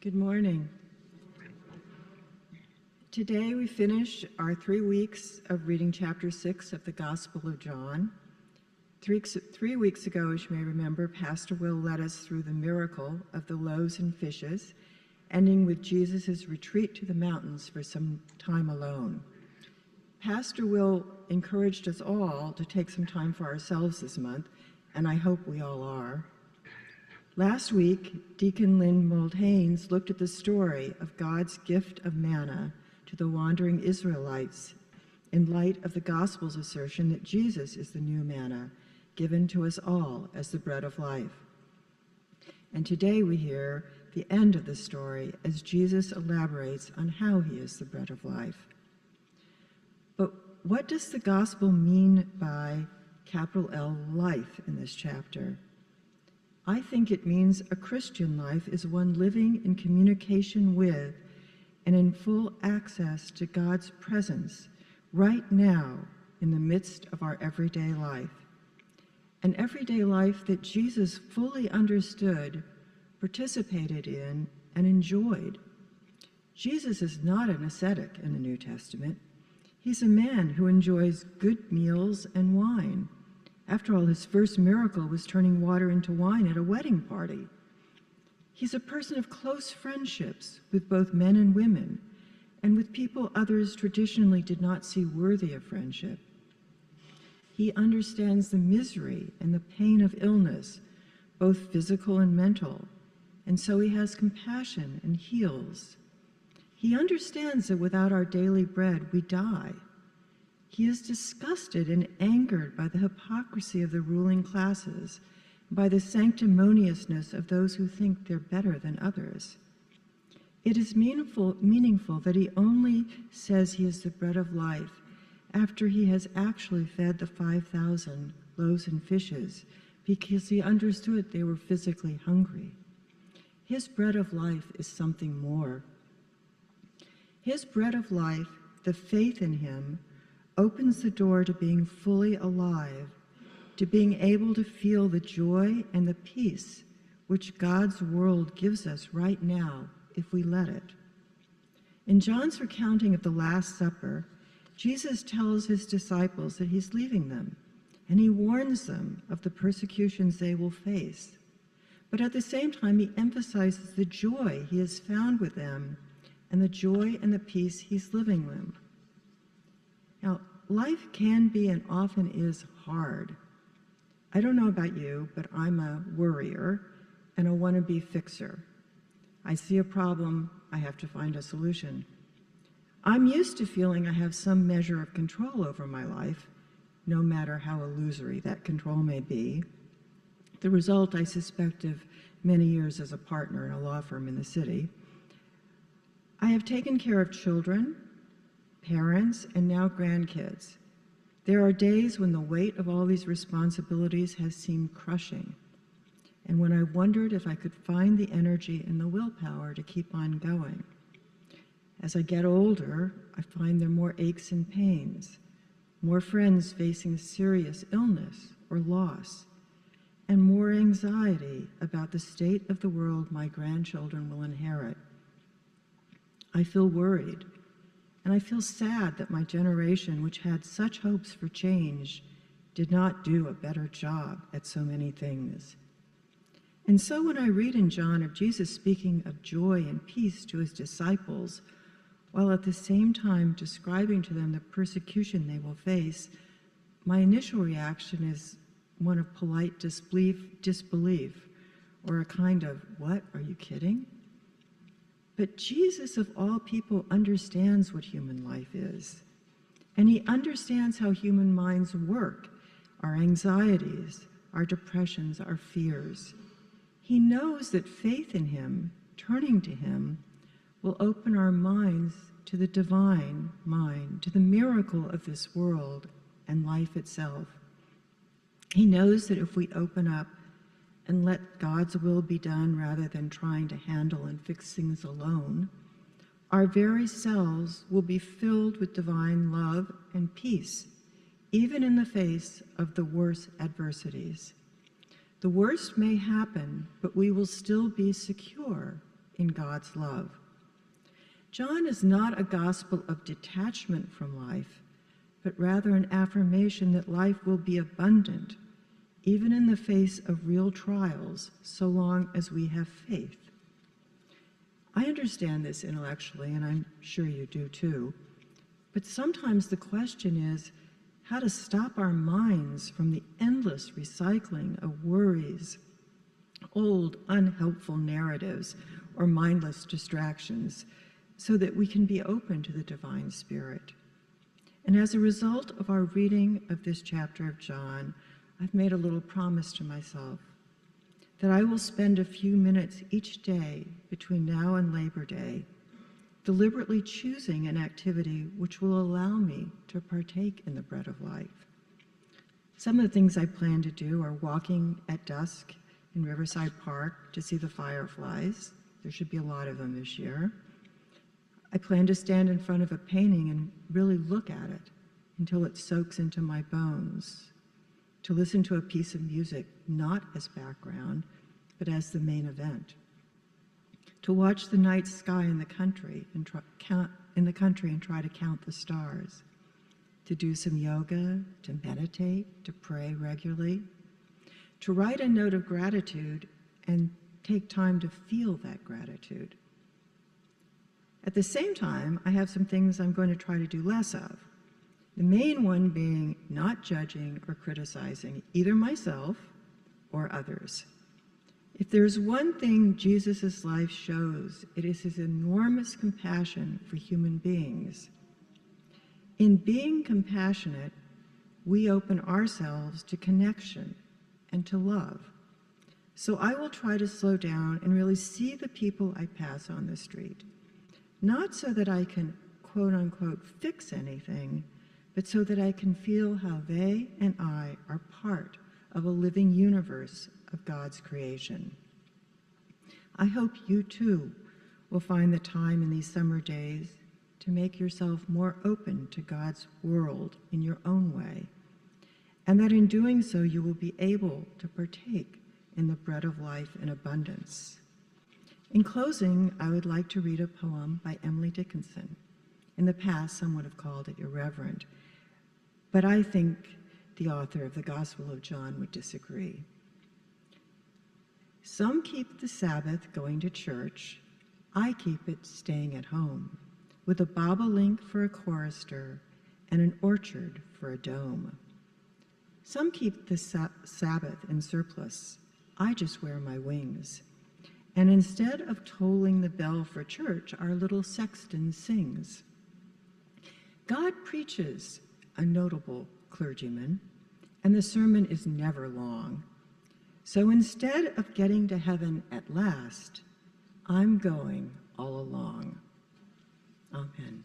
Good morning. Today we finish our 3 weeks of reading chapter 6 of the Gospel of John. Three weeks ago, as you may remember, Pastor Will led us through the miracle of the loaves and fishes, ending with Jesus' retreat to the mountains for some time alone. Pastor Will encouraged us all to take some time for ourselves this month, and I hope we all are. Last week, Deacon Lynn Mould-Haynes looked at the story of God's gift of manna to the wandering Israelites in light of the Gospel's assertion that Jesus is the new manna given to us all as the bread of life. And today we hear the end of the story as Jesus elaborates on how he is the bread of life. But what does the Gospel mean by capital L life in this chapter? I think it means a Christian life is one living in communication with and in full access to God's presence right now in the midst of our everyday life. An everyday life that Jesus fully understood, participated in, and enjoyed. Jesus is not an ascetic in the New Testament. He's a man who enjoys good meals and wine. After all, his first miracle was turning water into wine at a wedding party. He's a person of close friendships with both men and women, and with people others traditionally did not see worthy of friendship. He understands the misery and the pain of illness, both physical and mental, and so he has compassion and heals. He understands that without our daily bread, we die. He is disgusted and angered by the hypocrisy of the ruling classes, by the sanctimoniousness of those who think they're better than others. It is meaningful that he only says he is the bread of life after he has actually fed the 5,000 loaves and fishes, because he understood they were physically hungry. His bread of life is something more. His bread of life, the faith in him, opens the door to being fully alive, to being able to feel the joy and the peace which God's world gives us right now if we let it. In John's recounting of the Last Supper, Jesus tells his disciples that he's leaving them, and he warns them of the persecutions they will face. But at the same time, he emphasizes the joy he has found with them and the joy and the peace he's living with them. Now, life can be and often is hard. I don't know about you, but I'm a worrier and a wannabe fixer. I see a problem, I have to find a solution. I'm used to feeling I have some measure of control over my life, no matter how illusory that control may be. The result, I suspect, of many years as a partner in a law firm in the city. I have taken care of children, parents, and now grandkids. There are days when the weight of all these responsibilities has seemed crushing, and when I wondered if I could find the energy and the willpower to keep on going. As I get older, I find there are more aches and pains, more friends facing serious illness or loss, and more anxiety about the state of the world my grandchildren will inherit. I feel worried, and I feel sad that my generation, which had such hopes for change, did not do a better job at so many things. And so when I read in John of Jesus speaking of joy and peace to his disciples, while at the same time describing to them the persecution they will face, my initial reaction is one of polite disbelief, or a kind of, what, are you kidding? But Jesus, of all people, understands what human life is. And he understands how human minds work, our anxieties, our depressions, our fears. He knows that faith in him, turning to him, will open our minds to the divine mind, to the miracle of this world and life itself. He knows that if we open up and let God's will be done rather than trying to handle and fix things alone, our very selves will be filled with divine love and peace, even in the face of the worst adversities. The worst may happen, but we will still be secure in God's love. John is not a gospel of detachment from life, but rather an affirmation that life will be abundant, even in the face of real trials, so long as we have faith. I understand this intellectually, and I'm sure you do too, but sometimes the question is how to stop our minds from the endless recycling of worries, old, unhelpful narratives, or mindless distractions, so that we can be open to the divine Spirit. And as a result of our reading of this chapter of John, I've made a little promise to myself that I will spend a few minutes each day between now and Labor Day deliberately choosing an activity which will allow me to partake in the bread of life. Some of the things I plan to do are walking at dusk in Riverside Park to see the fireflies. There should be a lot of them this year. I plan to stand in front of a painting and really look at it until it soaks into my bones, to listen to a piece of music not as background, but as the main event, to watch the night sky in the country and try to count the stars, to do some yoga, to meditate, to pray regularly, to write a note of gratitude and take time to feel that gratitude. At the same time, I have some things I'm going to try to do less of. The main one being not judging or criticizing either myself or others. If there's one thing Jesus' life shows, it is his enormous compassion for human beings. In being compassionate, we open ourselves to connection and to love. So I will try to slow down and really see the people I pass on the street. Not so that I can, quote unquote, fix anything, but so that I can feel how they and I are part of a living universe of God's creation. I hope you too will find the time in these summer days to make yourself more open to God's world in your own way, and that in doing so you will be able to partake in the bread of life in abundance. In closing, I would like to read a poem by Emily Dickinson. In the past, some would have called it irreverent, but I think the author of the Gospel of John would disagree. Some keep the Sabbath going to church. I keep it staying at home, with a bobolink for a chorister and an orchard for a dome. Some keep the Sabbath in surplice. I just wear my wings. And instead of tolling the bell for church, our little sexton sings. God preaches, a notable clergyman, and the sermon is never long. So instead of getting to heaven at last, I'm going all along. Amen.